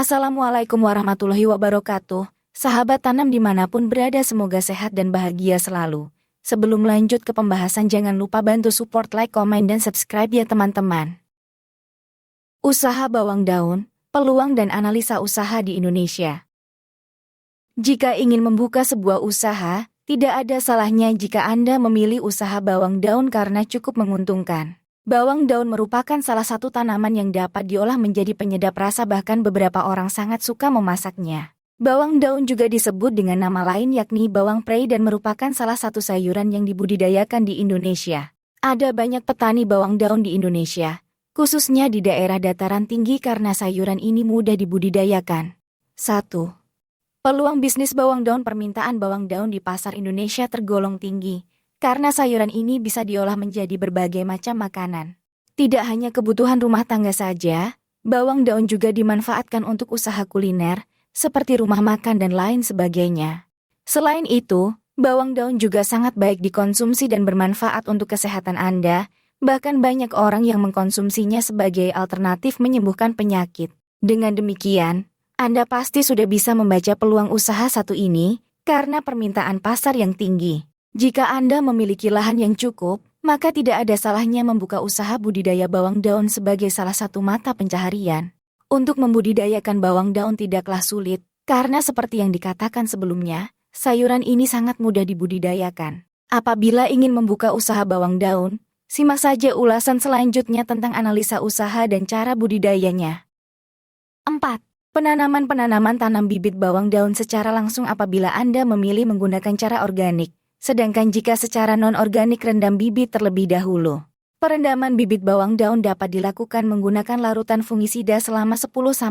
Assalamualaikum warahmatullahi wabarakatuh. Sahabat tanam dimanapun berada semoga sehat dan bahagia selalu. Sebelum lanjut ke pembahasan jangan lupa bantu support like, komen, dan subscribe ya teman-teman. Usaha bawang daun, peluang dan analisa usaha di Indonesia. Jika ingin membuka sebuah usaha, tidak ada salahnya jika Anda memilih usaha bawang daun karena cukup menguntungkan. Bawang daun merupakan salah satu tanaman yang dapat diolah menjadi penyedap rasa, bahkan beberapa orang sangat suka memasaknya. Bawang daun juga disebut dengan nama lain yakni bawang prei dan merupakan salah satu sayuran yang dibudidayakan di Indonesia. Ada banyak petani bawang daun di Indonesia, khususnya di daerah dataran tinggi karena sayuran ini mudah dibudidayakan. 1. Peluang bisnis bawang daun. Permintaan bawang daun di pasar Indonesia tergolong tinggi, karena sayuran ini bisa diolah menjadi berbagai macam makanan. Tidak hanya kebutuhan rumah tangga saja, bawang daun juga dimanfaatkan untuk usaha kuliner, seperti rumah makan dan lain sebagainya. Selain itu, bawang daun juga sangat baik dikonsumsi dan bermanfaat untuk kesehatan Anda, bahkan banyak orang yang mengkonsumsinya sebagai alternatif menyembuhkan penyakit. Dengan demikian, Anda pasti sudah bisa membaca peluang usaha satu ini, karena permintaan pasar yang tinggi. Jika Anda memiliki lahan yang cukup, maka tidak ada salahnya membuka usaha budidaya bawang daun sebagai salah satu mata pencaharian. Untuk membudidayakan bawang daun tidaklah sulit, karena seperti yang dikatakan sebelumnya, sayuran ini sangat mudah dibudidayakan. Apabila ingin membuka usaha bawang daun, simak saja ulasan selanjutnya tentang analisa usaha dan cara budidayanya. 4. Penanaman tanam bibit bawang daun secara langsung. Apabila Anda memilih menggunakan cara organik, sedangkan jika secara non-organik rendam bibit terlebih dahulu. Perendaman bibit bawang daun dapat dilakukan menggunakan larutan fungisida selama 10-15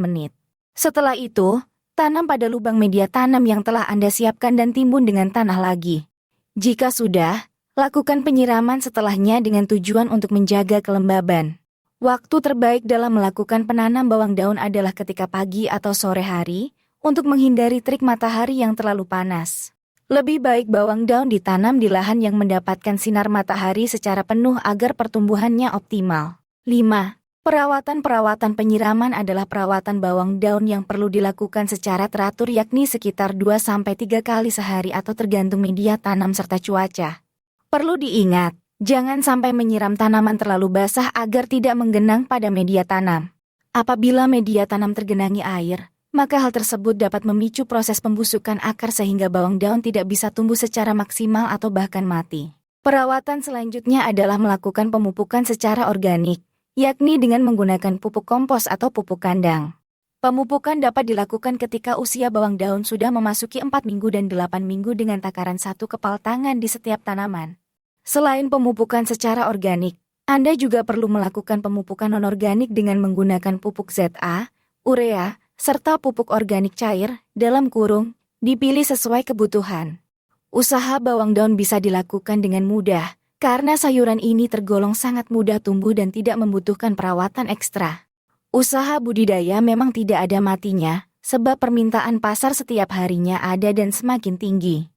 menit. Setelah itu, tanam pada lubang media tanam yang telah Anda siapkan dan timbun dengan tanah lagi. Jika sudah, lakukan penyiraman setelahnya dengan tujuan untuk menjaga kelembaban. Waktu terbaik dalam melakukan penanam bawang daun adalah ketika pagi atau sore hari, untuk menghindari terik matahari yang terlalu panas. Lebih baik bawang daun ditanam di lahan yang mendapatkan sinar matahari secara penuh agar pertumbuhannya optimal. 5. Perawatan penyiraman adalah perawatan bawang daun yang perlu dilakukan secara teratur yakni sekitar 2-3 kali sehari atau tergantung media tanam serta cuaca. Perlu diingat, jangan sampai menyiram tanaman terlalu basah agar tidak menggenang pada media tanam. Apabila media tanam tergenangi air, maka hal tersebut dapat memicu proses pembusukan akar sehingga bawang daun tidak bisa tumbuh secara maksimal atau bahkan mati. Perawatan selanjutnya adalah melakukan pemupukan secara organik, yakni dengan menggunakan pupuk kompos atau pupuk kandang. Pemupukan dapat dilakukan ketika usia bawang daun sudah memasuki 4 minggu dan 8 minggu dengan takaran 1 kepal tangan di setiap tanaman. Selain pemupukan secara organik, Anda juga perlu melakukan pemupukan non-organik dengan menggunakan pupuk ZA, urea, serta pupuk organik cair, dipilih sesuai kebutuhan. Usaha bawang daun bisa dilakukan dengan mudah, karena sayuran ini tergolong sangat mudah tumbuh dan tidak membutuhkan perawatan ekstra. Usaha budidaya memang tidak ada matinya, sebab permintaan pasar setiap harinya ada dan semakin tinggi.